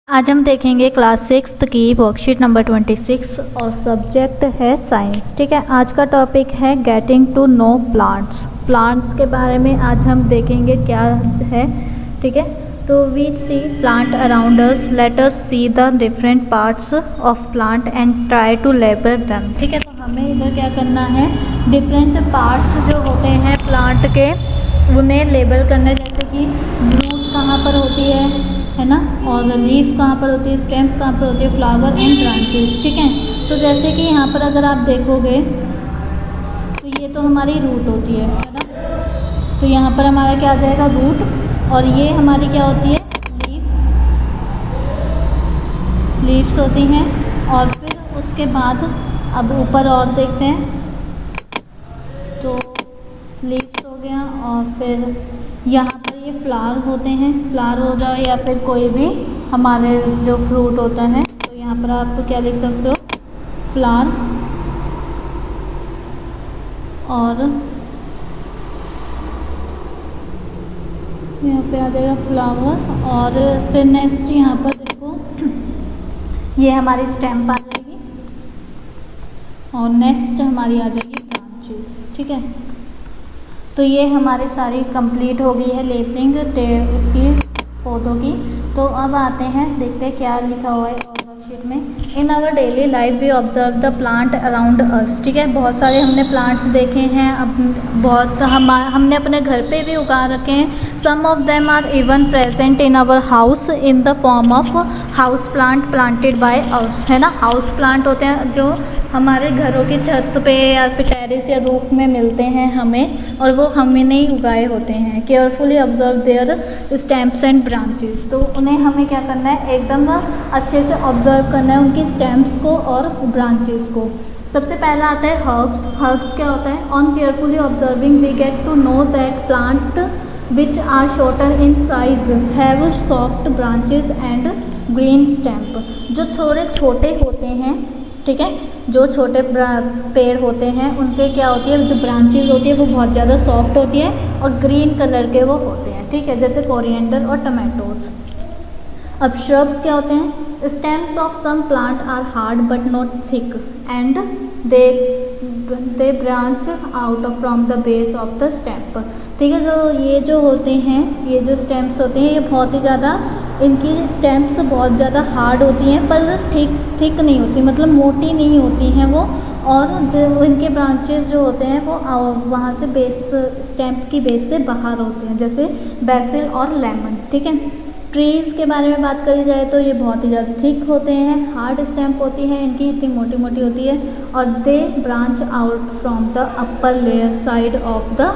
आज हम देखेंगे क्लास 6 की वर्कशीट नंबर 26 और सब्जेक्ट है साइंस। ठीक है, आज का टॉपिक है getting to know plants. Plants के बारे में आज हम देखेंगे क्या है। ठीक है, तो we see plant around us, let us see the different parts of plant and try to label them. ठीक है, तो हमें इधर क्या करना है, डिफरेंट पार्ट्स जो होते हैं प्लांट के उन्हें लेबल करना है। जैसे कि रूट कहाँ पर होती है ना, और लीफ कहाँ पर होती है, स्टेम कहाँ पर होती है, फ्लावर एंड ब्रांचेस। ठीक है, तो जैसे कि यहाँ पर अगर आप देखोगे तो ये तो हमारी रूट होती है ना, तो यहाँ पर हमारा क्या आ जाएगा, रूट, और ये हमारी क्या होती है, लीव्स होती हैं। और फिर उसके बाद अब ऊपर और देखते हैं, तो लीव्स हो गया, और फिर यहाँ पर ये फ्लावर होते हैं, फ्लावर हो जाओ या फिर कोई भी हमारे जो फ्रूट होता है, तो यहाँ पर आप क्या लिख सकते हो, फ्लावर। और यहाँ पे आ जाएगा फ्लावर, और फिर नेक्स्ट यहाँ पर देखो ये हमारी स्टेम आ जाएगी, और नेक्स्ट हमारी आ जाएगी ब्रांचेस। ठीक है, तो ये हमारी सारी कंप्लीट हो गई है लेबलिंग इसकी पौधों की। तो अब आते हैं, देखते हैं क्या लिखा हुआ है और वर्कशीट में। In our daily life we observe the plant around us. ठीक है, बहुत सारे हमने प्लांट्स देखे हैं, अब बहुत हमने अपने घर पे भी उगा रखे हैं। Some of them are even present in our house in the form of house plant planted by us, है ना। हाउस प्लांट होते हैं जो हमारे घरों की छत पे या फिर टेरेस या रूफ में मिलते हैं हमें, और वो हमने ही उगाए होते हैं। Carefully observe their stems and branches, तो उन्हें हमें क्या करना है, एकदम अच्छे से ऑब्जर्व करना है उनकी स्टेम्स को और ब्रांचेस को। सबसे पहला आता है हर्ब्स। हर्ब्स क्या होता है, on carefully observing we get to know that plant which are shorter in size have soft branches and green stem. जो थोड़े छोटे होते हैं, ठीक है, जो छोटे पेड़ होते हैं उनके क्या होती है, जो ब्रांचेज होती है वो बहुत ज़्यादा सॉफ्ट होती है और ग्रीन कलर के वो होते हैं। ठीक है, जैसे कोरिएंडर और टमाटोज। अब श्रब्स क्या होते हैं, stems of some plant are hard but not thick and they branch out from the base of the stem. ठीक है, जो ये जो होते हैं, ये जो स्टेम्स होते हैं, ये बहुत ही ज़्यादा, इनकी स्टेम्स बहुत ज़्यादा हार्ड होती हैं पर थिक नहीं होती, मतलब मोटी नहीं होती हैं वो। और इनके ब्रांचेस जो होते हैं वो वहाँ से बेस, स्टेम्प की बेस से बाहर होते हैं, जैसे बेसिल और लेमन। ठीक है, ट्रीज़ के बारे में बात करी जाए तो ये बहुत ही ज़्यादा थिक होते हैं, हार्ड स्टेम्प होती है इनकी, इतनी मोटी मोटी होती है, और they branch out from the upper layer side of the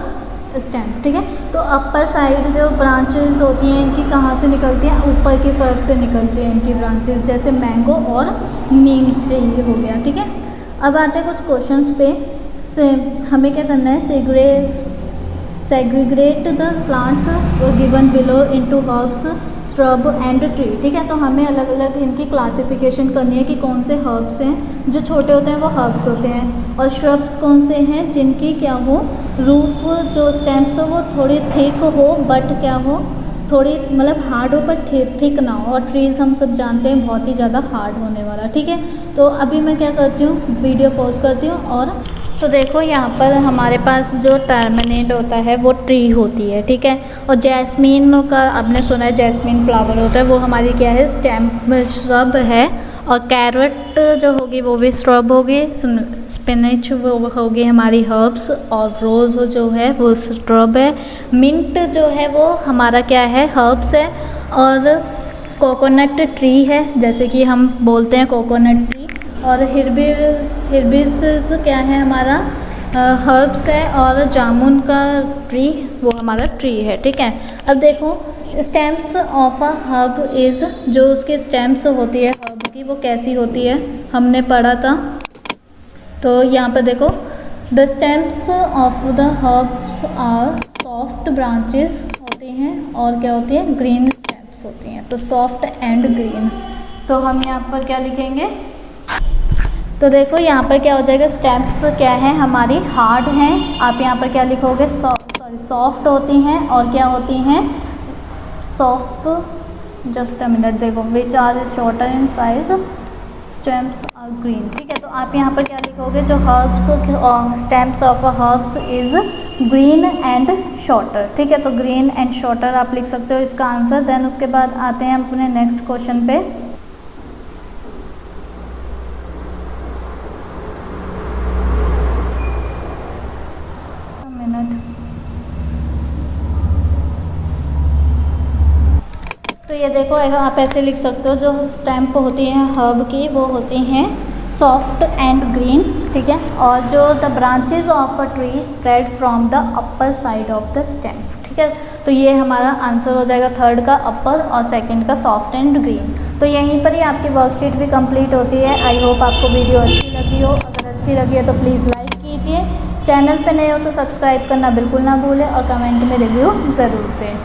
stem. ठीक है, तो अपर साइड जो ब्रांचेस होती हैं इनकी कहाँ से निकलती हैं, ऊपर की तरफ से निकलती हैं इनकी ब्रांचेस, जैसे मैंगो और नीम ट्री हो गया। ठीक है, अब आते हैं कुछ क्वेश्चंस पे। से हमें क्या करना है, segregate the plants given below into herbs, shrub and tree. ठीक है, तो हमें अलग अलग इनकी क्लासिफिकेशन करनी है कि कौन से हर्ब्स हैं, जो छोटे होते हैं वो हर्ब्स होते हैं, और श्रब्स कौन से हैं जिनकी क्या हो, रूफ जो स्टेम्स हो वो थोड़ी थिक हो बट क्या हो, थोड़ी मतलब हार्ड हो पर थिक ना हो। और ट्रीज़ हम सब जानते हैं बहुत ही ज़्यादा हार्ड होने वाला। ठीक है, तो अभी मैं क्या करती हूँ, वीडियो पॉज करती हूँ। और तो देखो यहाँ पर हमारे पास जो टर्मिनेट होता है वो ट्री होती है। ठीक है, और जैस्मीन का आपने सुना है, जैस्मीन फ्लावर होता है, वो हमारी क्या है, श्रब है। और कैरेट जो होगी वो भी श्रब होगी, स्पिनच वो होगी हमारी हर्ब्स, और रोज़ जो है वो श्रब है। मिंट जो है वो हमारा क्या है, हर्ब्स है। और कोकोनट ट्री है, जैसे कि हम बोलते हैं कोकोनट ट्री। और हिरबिस क्या है हमारा, हर्ब्स है। और जामुन का ट्री वो हमारा ट्री है। ठीक है, अब देखो stems of a herb is, जो उसकी स्टेम्स होती है हर्ब की वो कैसी होती है, हमने पढ़ा था। तो यहाँ पर देखो, the stems of the herbs are soft branches होती हैं, और क्या होती है, ग्रीन स्टेम्स होती हैं। तो सॉफ्ट एंड ग्रीन, तो हम यहाँ पर क्या लिखेंगे, तो देखो यहाँ पर क्या हो जाएगा, स्टेम्स क्या है हमारी, हार्ड हैं। आप यहाँ पर क्या लिखोगे, सॉफ्ट होती हैं, और क्या होती हैं, सॉफ्ट जस्ट अ मिनट, देखो which are shorter in size, stems are green. ठीक है, तो आप यहाँ पर क्या लिखोगे, जो herbs stems of herbs is green and shorter. ठीक है, तो ग्रीन एंड शॉर्टर आप लिख सकते हो इसका आंसर। देन उसके बाद आते हैं अपने नेक्स्ट क्वेश्चन पे। तो ये देखो, आप ऐसे लिख सकते हो, जो स्टेम्प होती हैं हर्ब की वो होती हैं सॉफ्ट एंड ग्रीन। ठीक है, और जो the branches of a tree spread from the upper side of the stamp. ठीक है, तो ये हमारा आंसर हो जाएगा थर्ड का अपर और सेकंड का सॉफ्ट एंड ग्रीन। तो यहीं पर ही आपकी वर्कशीट भी कंप्लीट होती है। आई होप आपको वीडियो अच्छी लगी हो। अगर अच्छी लगी है तो प्लीज़ लाइक कीजिए, चैनल पे नए हो तो सब्सक्राइब करना बिल्कुल ना भूलें और कमेंट में रिव्यू ज़रूर दें।